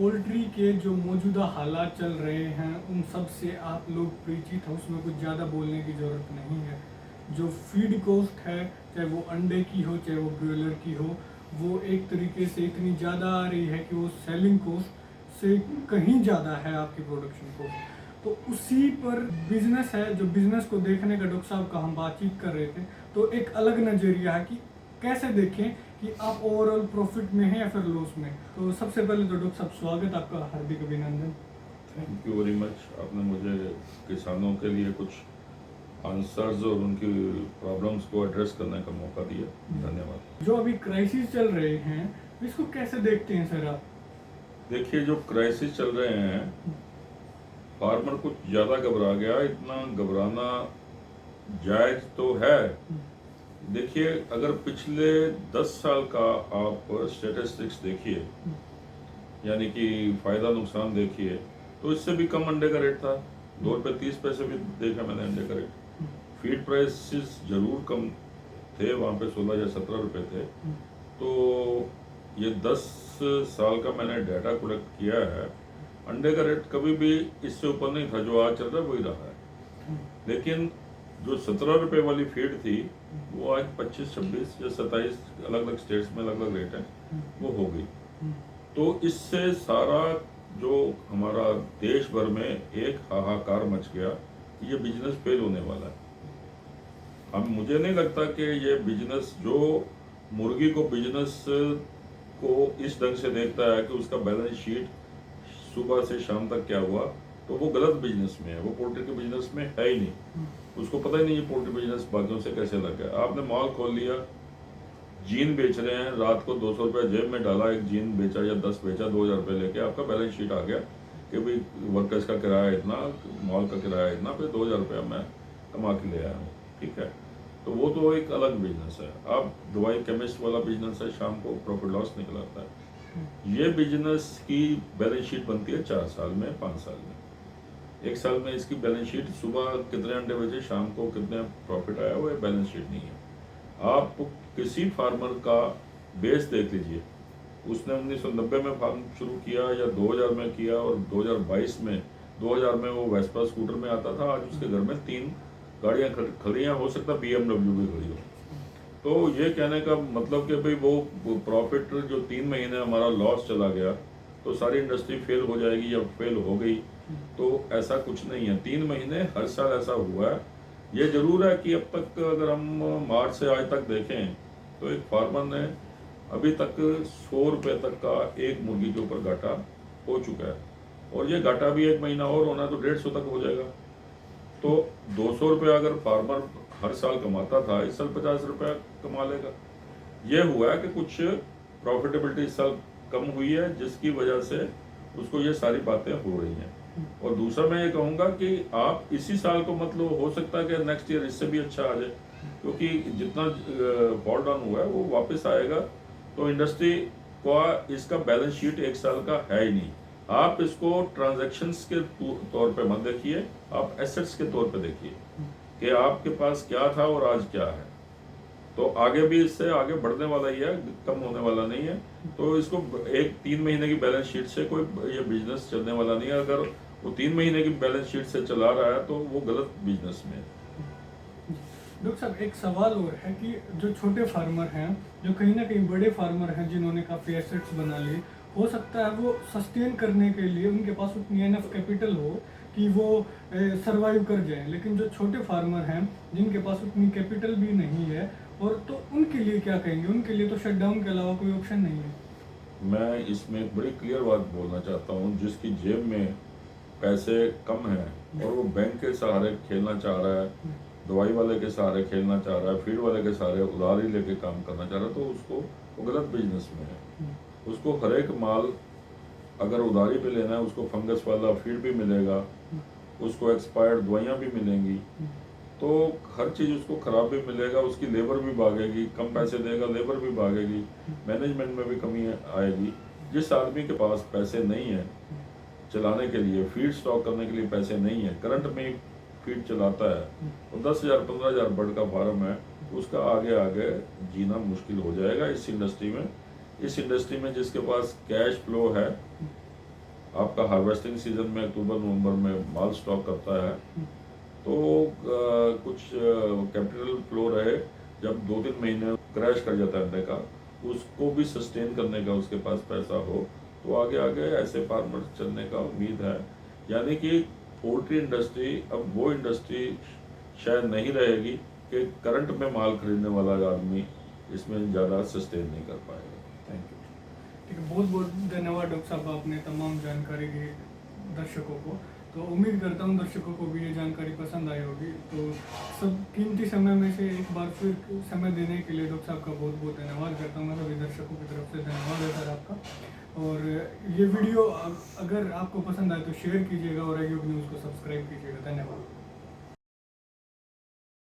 Poultry के जो मौजूदा हालात चल रहे हैं उन सब से आप लोग परिचित हैं, उसमें कुछ ज़्यादा बोलने की ज़रूरत नहीं है। जो फीड कॉस्ट है, चाहे वो अंडे की हो चाहे वो ब्रॉयलर की हो, वो एक तरीके से इतनी ज़्यादा आ रही है कि वो सेलिंग कॉस्ट से कहीं ज़्यादा है आपकी प्रोडक्शन कॉस्ट। तो उसी पर बिजनेस है, जो बिजनेस को देखने का डॉक्टर साहब का हम बातचीत कर रहे थे, तो एक अलग नज़रिया है कि कैसे देखें कि आप ओवरऑल प्रॉफिट में हैं या फिर लॉस में। तो सबसे पहले तो डॉक्टर साहब स्वागत, आपका हार्दिक अभिनंदन। Thank you very much. आपने मुझे किसानों के लिए कुछ आंसर्स और उनकी प्रॉब्लम्स को एड्रेस करने का मौका दिया, धन्यवाद। जो अभी क्राइसिस चल रहे हैं इसको कैसे देखते हैं सर आप? देखिए, जो क्राइसिस चल रहे हैं, फार्मर कुछ ज़्यादा घबरा गया। इतना घबराना जायज़ तो है। देखिए, अगर पिछले 10 साल का आप स्टेटिस्टिक्स देखिए, यानी कि फ़ायदा नुकसान देखिए, तो इससे भी कम अंडे का रेट था। 2 रुपये 30 पैसे भी देखा मैंने अंडे का रेट। फीड प्राइसेस जरूर कम थे, वहाँ पे 16 या 17 रुपये थे। तो ये 10 साल का मैंने डाटा कलेक्ट किया है, अंडे का रेट कभी भी इससे ऊपर नहीं था। जो आज चल रहा है वही रहा है। लेकिन जो 17 रुपये वाली फीड थी, वो आज 25, 26 या 27 अलग अलग स्टेट्स में अलग अलग रेट है, वो हो गई। तो इससे सारा जो हमारा देश भर में एक हाहाकार मच गया कि ये बिजनेस फेल होने वाला है। अब मुझे नहीं लगता कि ये बिजनेस, जो मुर्गी को बिजनेस को इस ढंग से देखता है कि उसका बैलेंस शीट सुबह से शाम तक क्या हुआ, तो वो गलत बिजनेस में है। वो पोल्ट्री के बिजनेस में है ही नहीं। उसको पता ही नहीं ये पोल्ट्री बिजनेस बाकियों से कैसे लग गया। आपने मॉल खोल लिया, जीन बेच रहे हैं, रात को 200 रुपये जेब में डाला, एक जीन बेचा या 10 बेचा, 2000 रुपये लेके आपका बैलेंस शीट आ गया कि भाई वर्कर्स का किराया इतना, मॉल का किराया इतना, फिर 2000 रुपया मैं कमा के ले आया हूँ। ठीक है, तो वो तो एक अलग बिजनेस है। अब दवाई केमिस्ट वाला बिजनेस है, शाम को प्रॉफिट लॉस निकल आता है। ये बिजनेस की बैलेंस शीट बनती है 4 साल में, 5 साल में। 1 साल में इसकी बैलेंस शीट, सुबह कितने अंडे बेचे, शाम को कितने प्रॉफिट आया, वो बैलेंस शीट नहीं है। आप किसी फार्मर का बेस देख लीजिए, उसने 1990 में फार्म शुरू किया या 2000 में किया, और 2022 में 2000 में वो वेस्पा स्कूटर में आता था, आज उसके घर में 3 गाड़ियाँ खड़ी हैं, हो सकता है BMW भी खड़ी हो। तो ये कहने का मतलब कि भाई वो प्रॉफिट जो 3 महीने हमारा लॉस चला गया, तो सारी इंडस्ट्री फेल हो जाएगी या फेल हो गई, तो ऐसा कुछ नहीं है। 3 महीने हर साल ऐसा हुआ है। ये जरूर है कि अब तक अगर हम मार्च से आज तक देखें, तो एक फार्मर ने अभी तक 100 रुपये तक का एक मुर्गी के ऊपर घाटा हो चुका है, और ये घाटा भी 1 महीना और होना है तो 150 तक हो जाएगा। तो 200 रुपये अगर फार्मर हर साल कमाता था, इस साल 50 रुपया कमा लेगा। ये हुआ है कि कुछ प्रॉफिटेबिलिटी इस साल कम हुई है, जिसकी वजह से उसको ये सारी बातें हो रही हैं। और दूसरा मैं ये कहूँगा कि आप इसी साल को मत लो, हो सकता है कि नेक्स्ट ईयर इससे भी अच्छा आ जाए, क्योंकि जितना फॉल डाउन हुआ है वो वापस आएगा। तो इंडस्ट्री का इसका बैलेंस शीट 1 साल का है ही नहीं। आप इसको ट्रांजैक्शंस के तौर पे मत देखिए, आप एसेट्स के तौर पे देखिए कि आपके पास क्या था और आज क्या है। तो आगे भी इससे आगे बढ़ने वाला ही है, कम होने वाला नहीं है। तो इसको एक 3 महीने की बैलेंस शीट से कोई ये बिजनेस चलने वाला नहीं है। अगर वो 3 महीने की बैलेंस शीट से चला रहा है तो वो गलत बिजनेस में है। डॉक्टर साहब, एक सवाल और है कि जो छोटे फार्मर हैं, जो कहीं ना कहीं बड़े फार्मर हैं जिन्होंने काफ़ी एसेट्स बना लिए, हो सकता है वो सस्टेन करने के लिए उनके पास उतनी एनफ कैपिटल हो कि वो सरवाइव कर जाएं, लेकिन जो छोटे फार्मर हैं जिनके पास उतनी कैपिटल भी नहीं है, और तो उनके लिए क्या कहेंगे? उनके लिए तो शटडाउन के अलावा कोई ऑप्शन नहीं है। मैं इसमें एक बड़ी क्लियर बात बोलना चाहता हूँ, जिसकी जेब में पैसे कम हैं और वो बैंक के सहारे खेलना चाह रहा है, दवाई वाले के सहारे खेलना चाह रहा है, फीड वाले के सहारे उधारी लेके काम करना चाह रहा है, तो उसको वो गलत बिजनेस में है। उसको हर एक माल अगर उधारी पे लेना है, उसको फंगस वाला फीड भी मिलेगा, उसको एक्सपायर्ड दवाइयाँ भी मिलेंगी, तो हर चीज़ उसको ख़राब भी मिलेगा, उसकी लेबर भी भागेगी, कम पैसे देगा, लेबर भी भागेगी, मैनेजमेंट में भी कमी आएगी। जिस आदमी के पास पैसे नहीं है चलाने के लिए, फीड स्टॉक करने के लिए पैसे नहीं है, करंट में ही फीड चलाता है, तो 10,000 15,000 बर्ड का फार्म है, उसका आगे आगे जीना मुश्किल हो जाएगा इस इंडस्ट्री में। इस इंडस्ट्री में जिसके पास कैश फ्लो है, आपका हार्वेस्टिंग सीजन में अक्टूबर नवंबर में माल स्टॉक करता है, तो कुछ कैपिटल फ्लो रहे, जब 2-3 महीने क्रैश कर जाता है अंडे का, उसको भी सस्टेन करने का उसके पास पैसा हो, तो आगे आगे ऐसे फार्मर चलने का उम्मीद है। यानी कि पोल्ट्री इंडस्ट्री अब वो इंडस्ट्री शायद नहीं रहेगी कि करंट में माल खरीदने वाला आदमी इसमें ज़्यादा सस्टेन नहीं कर पाएगा। Thank you. ठीक है, बहुत बहुत धन्यवाद डॉक्टर साहब, आपने तमाम जानकारी दी दर्शकों को। तो उम्मीद करता हूँ दर्शकों को भी ये जानकारी पसंद आई होगी। तो सब कीमती समय में से एक बार फिर समय देने के लिए डॉक्टर साहब का बहुत बहुत धन्यवाद करता हूँ मैं सभी दर्शकों की तरफ से। धन्यवाद है सर आपका। और ये वीडियो अगर आपको पसंद आए तो शेयर कीजिएगा और यूट्यूब न्यूज़ को सब्सक्राइब कीजिएगा। धन्यवाद।